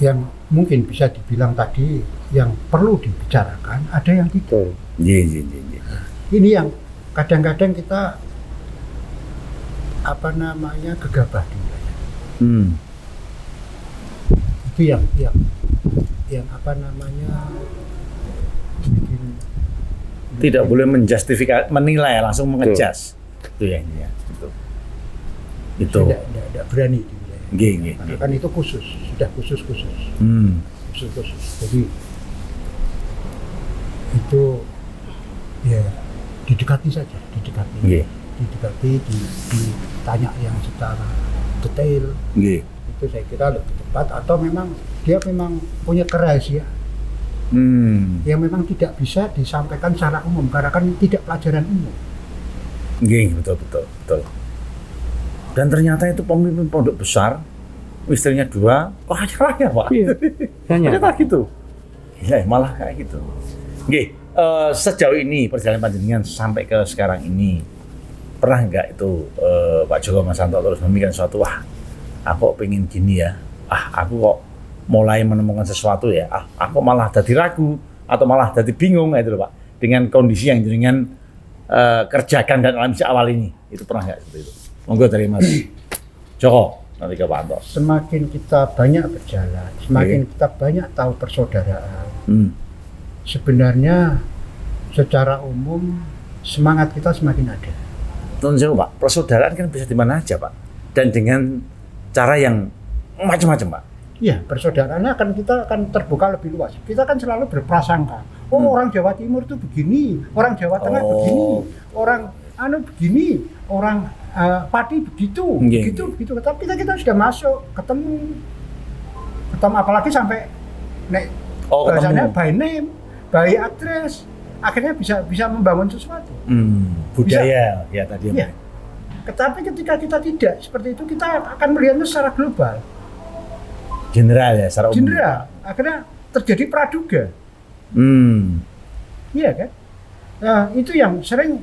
Speaker 2: yang mungkin bisa dibilang tadi yang perlu dibicarakan, ada yang tidak.
Speaker 3: Betul.
Speaker 1: Nggih.
Speaker 2: Ini yang kadang-kadang kita gegabah dinilai. Itu yang bikin
Speaker 1: Tidak boleh menjustifikasi, menilai langsung mengejas. Itu ya. Itu.
Speaker 2: tidak berani dinilai.
Speaker 1: Nggih.
Speaker 2: Karena kan itu khusus, sudah khusus. Khusus. Jadi itu ya didekati saja,
Speaker 1: Nggih.
Speaker 2: didekati, ditanya yang secara detail.
Speaker 1: Nggih.
Speaker 2: Itu saya kira lebih tepat, atau memang dia memang punya kerahasiaan yang memang tidak bisa disampaikan secara umum karena kan tidak pelajaran umum.
Speaker 1: Nggih, betul. Dan ternyata itu pemimpin pondok besar, istrinya 2, kok kaya Pak.
Speaker 3: Iya.
Speaker 1: Ternyata gitu. Ya, malah kayak gitu. Nggih, sejauh ini perjalanan panjenengan sampai ke sekarang ini, pernah nggak itu Pak Joko Mas Santo terus memikirkan sesuatu, wah aku kok pengen gini ya, aku kok mulai menemukan sesuatu ya, aku malah jadi ragu atau malah jadi bingung itu loh Pak, dengan kondisi yang jenengan kerjakan dan alami sejak awal ini, itu pernah nggak seperti itu? Monggo dari Mas Joko nanti ke Pak Anto.
Speaker 2: Semakin kita banyak berjalan, semakin kita banyak tahu persaudaraan. Sebenarnya secara umum semangat kita semakin ada.
Speaker 1: Tentu Pak, persaudaraan kan bisa di mana aja Pak, dan dengan cara yang macam-macam Pak.
Speaker 2: Iya, persaudaraannya kita akan terbuka lebih luas. Kita kan selalu berprasangka. Orang Jawa Timur itu begini, orang Jawa Tengah begini, orang begini, orang Pati begitu. Tapi kita sudah masuk, ketemu apalagi sampai bahasanya by name, by address, akhirnya bisa membangun sesuatu.
Speaker 1: Budaya ya tadi.
Speaker 2: Ya. Tetapi ketika kita tidak seperti itu, kita akan melihatnya secara global.
Speaker 1: General ya, secara umum.
Speaker 2: General, akhirnya terjadi praduga. Iya kan? Nah, itu yang sering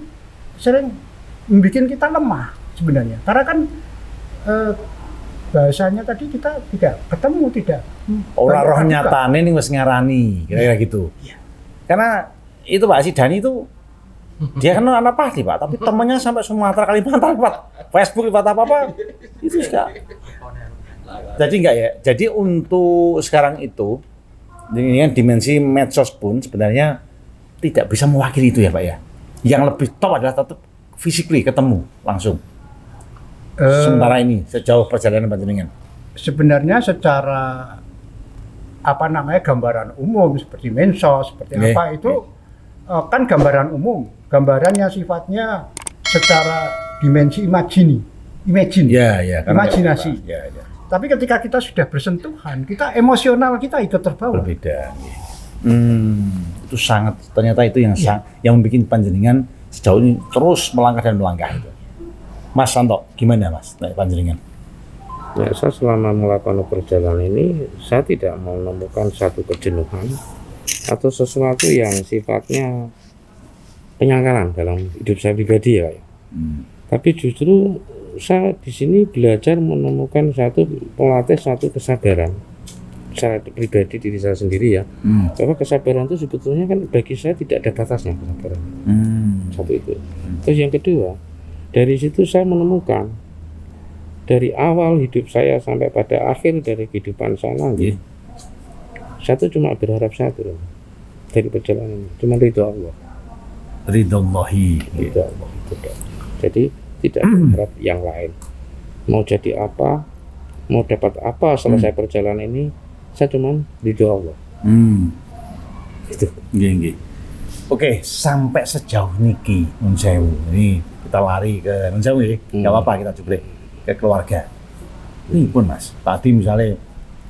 Speaker 2: membuat kita lemah sebenarnya. Karena kan bahasanya tadi kita tidak ketemu, tidak.
Speaker 1: Ora roh nyatane ning wis ngarani, kira-kira gitu.
Speaker 2: Iya.
Speaker 1: Karena itu Pak Sidani itu dia kan anak Pati Pak, tapi temannya sampai Sumatera, Kalimantan Pak, Facebook Pak apa itu enggak. Jadi enggak ya. Jadi untuk sekarang itu dengan dimensi medsos pun sebenarnya tidak bisa mewakili itu ya Pak ya. Yang lebih top adalah tetap physically ketemu langsung. Sementara ini sejauh perjalanan panjenengan.
Speaker 2: Sebenarnya secara gambaran umum seperti mensos seperti apa itu kan gambaran umum, gambarannya sifatnya secara dimensi imagine, imajinasi.
Speaker 1: Ya.
Speaker 2: Tapi ketika kita sudah bersentuhan, kita emosional kita ikut terbawa.
Speaker 1: Berbeda. Itu sangat, ternyata itu yang membuat panjenengan sejauh ini terus melangkah dan melangkah itu. Mas Santo, gimana Mas? Panjenengan?
Speaker 3: Ya, saya selama melakukan perjalanan ini, saya tidak menemukan satu kejenuhan atau sesuatu yang sifatnya penyangkalan dalam hidup saya pribadi ya. Tapi justru saya di sini belajar menemukan melatih satu kesabaran secara pribadi diri saya sendiri ya. Bahwa kesabaran itu sebetulnya kan bagi saya tidak ada batasnya kesabaran. Satu itu. Terus yang kedua, dari situ saya menemukan dari awal hidup saya sampai pada akhir dari kehidupan saya nanti, saya tuh cuma berharap satu dari perjalanan ini, cuma ridho Allah.
Speaker 1: Ridhollahi.
Speaker 3: Ridho Allah itu. Jadi tidak berharap yang lain. Mau jadi apa, mau dapat apa selesai perjalanan ini, saya cuma ridho Allah.
Speaker 1: Itu. Nggih. Oke, sampai sejauh niki nun sewu. Ini kita lari ke nun sewu nggih. Enggak apa-apa kita cuplek ke keluarga. Ini pun Mas, tadi misalnya,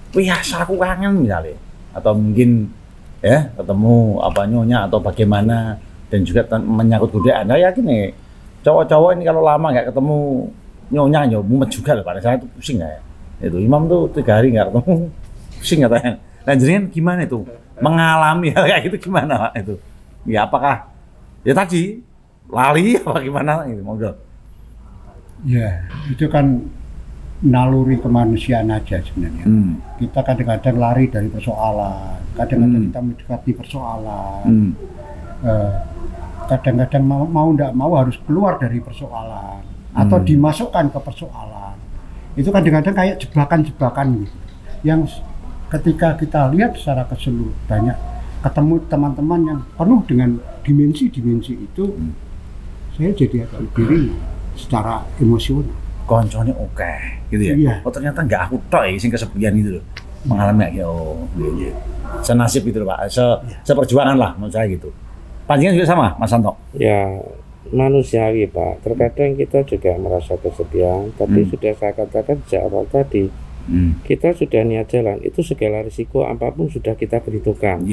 Speaker 1: biasa aku kangen misalnya, atau mungkin ya ketemu apa nyonya atau bagaimana, dan juga menyangkut godaan. Saya yakin nih cowok-cowok ini kalau lama nggak ketemu nyonya mumet juga loh, pada saya itu pusing ya. Itu Imam tuh 3 hari nggak ketemu pusing katanya. Nah jenengan gimana itu mengalami hal kayak gitu gimana Pak itu? Ya apakah ya tadi lali apa gimana gitu monggo.
Speaker 2: Ya, itu kan naluri kemanusiaan aja sebenarnya. Kita kadang-kadang lari dari persoalan, kadang-kadang kita mendekati persoalan, kadang-kadang mau tidak mau harus keluar dari persoalan atau dimasukkan ke persoalan. Itu kadang-kadang kayak jebakan-jebakan gitu. Yang ketika kita lihat secara keseluruhan banyak ketemu teman-teman yang penuh dengan dimensi-dimensi itu, saya jadi agak lebih ringan secara emosional.
Speaker 1: Konconya oke, gitu ya.
Speaker 2: Iya.
Speaker 1: Oh ternyata nggak aku tok ya sing kesepian itu loh. Mengalami kayak iya. Senasib gitu loh Pak. Seperjuangan lah menurut saya gitu. Panjenengan juga sama Mas Santo?
Speaker 3: Ya manusiawi Pak. Terkadang kita juga merasa kesepian, tapi sudah saya katakan sejak awal tadi, kita sudah niat jalan, itu segala risiko apapun sudah kita perhitungkan.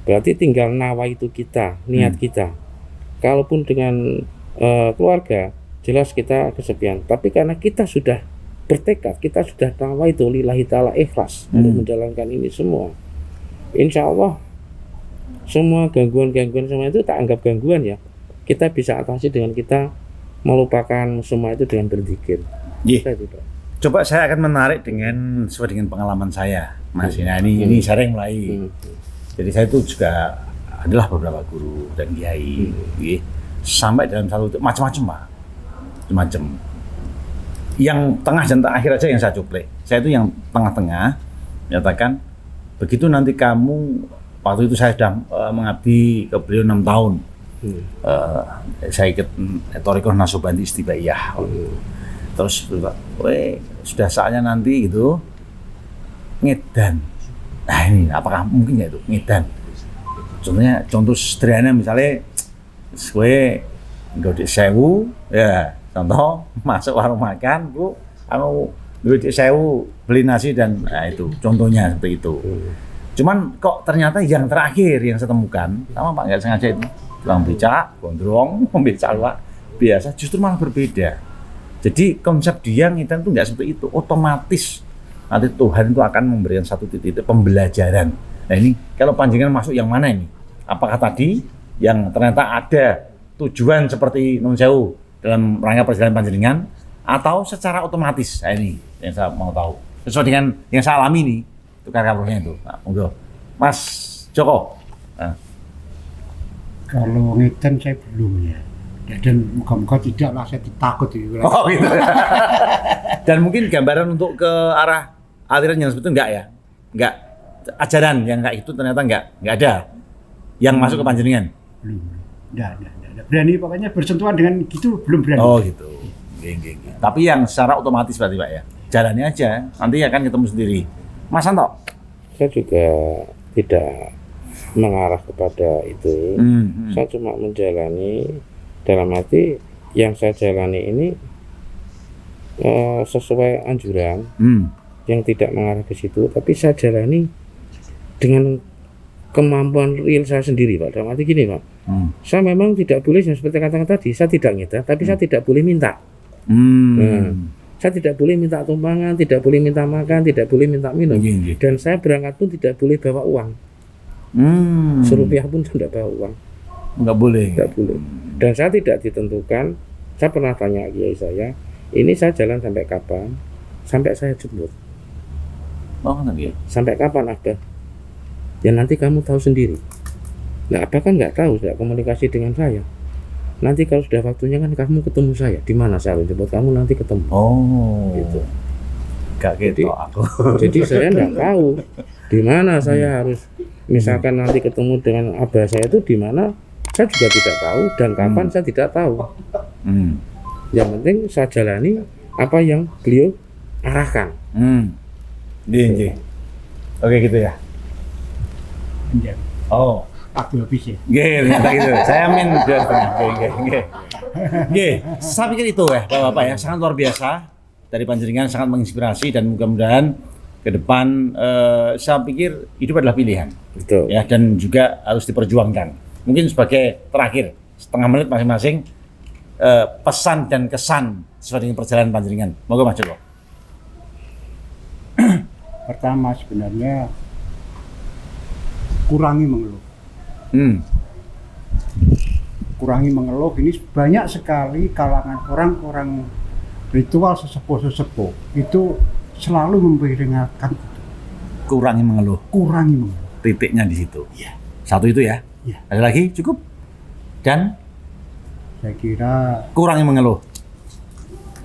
Speaker 3: Berarti tinggal nawa itu kita, niat kita. Kalaupun dengan keluarga, jelas kita kesepian. Tapi karena kita sudah bertekad, kita sudah nawa itu lillahi ta'ala ikhlas untuk menjalankan ini semua. Insya Allah semua gangguan-gangguan semua itu tak anggap gangguan ya. Kita bisa atasi dengan kita melupakan semua itu dengan berzikir.
Speaker 1: Coba saya akan menarik dengan sesuai dengan pengalaman saya, Mas. Nah, ini saya yang mulai. Jadi saya itu juga adalah beberapa guru dan kiai, sampai dalam satu macam-macam Pak, macam. Yang tengah dan akhir aja yang saya cuplek. Saya itu yang tengah-tengah menyatakan begitu nanti kamu, waktu itu saya sudah mengabdi ke beliau 6 tahun. Saya ikut Thariqah Naqsyabandi Istibaiyah. Terus sudah saatnya nanti gitu ngedan. Nah ini apakah mungkin ya itu ngedan? Contoh sederhana misalnya gue nggodek 1000 ya, contoh masuk warung makan, Bu, aku nggodek 1000 beli nasi dan nah itu contohnya seperti itu. Cuman kok ternyata yang terakhir yang saya temukan, sama Pak nggak sengaja itu, tukang becak, gondrong, becak luak biasa, justru malah berbeda. Jadi konsep dia ngitan itu nggak seperti itu, otomatis nanti Tuhan itu akan memberikan satu titik pembelajaran. Nah ini kalau panjenengan masuk yang mana ini? Apakah tadi yang ternyata ada tujuan seperti Nun Sewu dalam rangka perjalanan panjenengan, atau secara otomatis? Nah ini yang saya mau tahu. Sesuai dengan yang saya alami nih, tukar kabrohnya itu. Nah, monggo. Mas Joko. Nah.
Speaker 2: Kalau ngedan saya belum ya. Dan moga-moga tidak lah, saya takut itu.
Speaker 1: Oh gitu. Dan mungkin gambaran untuk ke arah aliran yang sebetulnya enggak ya? Enggak. Ajaran yang kayak itu ternyata enggak ada yang masuk ke panjenengan.
Speaker 2: Belum. Enggak. Berani pokoknya bersentuhan dengan gitu belum berani.
Speaker 1: Oh gitu. Geng. Tapi yang secara otomatis berarti Pak ya. Jalannya aja, nanti akan ketemu sendiri. Mas Santo.
Speaker 3: Saya juga tidak mengarah kepada itu. Saya cuma menjalani dalam arti yang saya jalani ini sesuai anjuran, yang tidak mengarah ke situ, tapi saya jalani dengan kemampuan real saya sendiri, Pak. Dalam arti gini, Pak. Saya memang tidak boleh, yang seperti kata-kata tadi, saya tidak ngedar, tapi saya tidak boleh minta. Nah, saya tidak boleh minta tumpangan, tidak boleh minta makan, tidak boleh minta minum. Dan saya berangkat pun tidak boleh bawa uang. Serupiah pun saya tidak bawa uang.
Speaker 1: Nggak boleh.
Speaker 3: Tidak boleh. Dan saya tidak ditentukan. Saya pernah tanya kiai saya, ini saya jalan sampai kapan? Sampai saya jemput.
Speaker 1: Oh, ya.
Speaker 3: Sampai kapan, Abah? Ya nanti kamu tahu sendiri. Nah, Abah kan nggak tahu, tidak komunikasi dengan saya. Nanti kalau sudah waktunya kan kamu ketemu saya. Di mana saya harus jemput kamu nanti ketemu.
Speaker 1: Oh.
Speaker 3: Gitu.
Speaker 1: Gak gitu aku.
Speaker 3: Jadi saya nggak tahu di mana saya harus. Misalkan nanti ketemu dengan Abah saya itu di mana, saya juga tidak tahu, dan kapan saya tidak tahu. Yang penting saya jalani apa yang beliau arahkan.
Speaker 1: Iya. Oke gitu ya.
Speaker 2: Iya.
Speaker 1: Oh.
Speaker 2: Waktu habis ya.
Speaker 1: Nggih, ternyata gitu. Saya min 2,5. Nggih. Saya pikir itu ya, Bapak-bapak ya, sangat luar biasa dari panjenengan, sangat menginspirasi, dan mudah-mudahan ke depan saya pikir hidup adalah pilihan.
Speaker 3: Betul.
Speaker 1: Ya, dan juga harus diperjuangkan. Mungkin sebagai terakhir, setengah menit masing-masing, pesan dan kesan sesuai dengan perjalanan panjenengan. Moga Mas Joko.
Speaker 2: Pertama sebenarnya kurangi mengeluh. Kurangi mengeluh, ini banyak sekali kalangan orang-orang ritual sesepuh-sesepuh itu selalu memperingatkan itu.
Speaker 1: Kurangi mengeluh.
Speaker 2: Kurangi mengeluh.
Speaker 1: Titiknya di situ.
Speaker 2: Iya.
Speaker 1: Satu itu ya.
Speaker 2: Iya.
Speaker 1: Ada lagi? Cukup? Dan
Speaker 2: Saya kira
Speaker 1: kurangi mengeluh.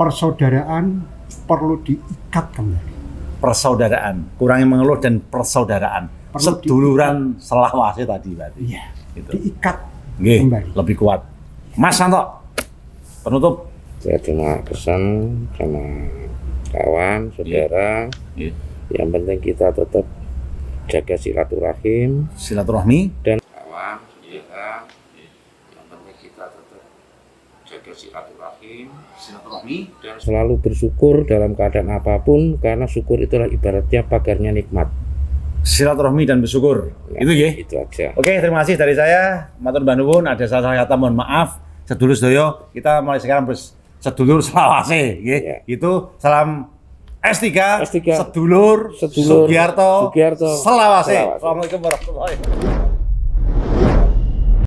Speaker 2: persaudaraan perlu diikat kembali.
Speaker 1: Persaudaraan. Kurangi mengeluh dan persaudaraan.
Speaker 2: Perlu
Speaker 1: Seduluran selawase tadi berarti.
Speaker 2: Iya.
Speaker 1: Gitu.
Speaker 2: Diikat
Speaker 1: Nggih,
Speaker 2: kembali.
Speaker 1: lebih kuat. Mas Santo, penutup.
Speaker 3: Saya cuma pesan sama kawan, saudara, yang penting kita tetap jaga silaturahim.
Speaker 1: Silaturahmi.
Speaker 3: Dan kawan, saudara, yang penting kita tetap jaga silaturahmi. Dan selalu bersyukur dalam keadaan apapun, karena syukur itulah ibaratnya pagarnya nikmat.
Speaker 1: Silaturahmi dan bersyukur.
Speaker 3: Ya,
Speaker 1: Itu ya.
Speaker 3: Itu aja.
Speaker 1: Oke, terima kasih dari saya. Matur nuwun, ada salah kata mohon maaf. Sedulur sedoyo, kita mulai sekarang sedulur selawase, nggih.
Speaker 3: Ya.
Speaker 1: Itu salam S3,
Speaker 3: S3.
Speaker 1: sedulur
Speaker 3: Sugiarto,
Speaker 1: selawase.
Speaker 3: Selawase.
Speaker 1: Assalamualaikum warahmatullahi wabarakatuh.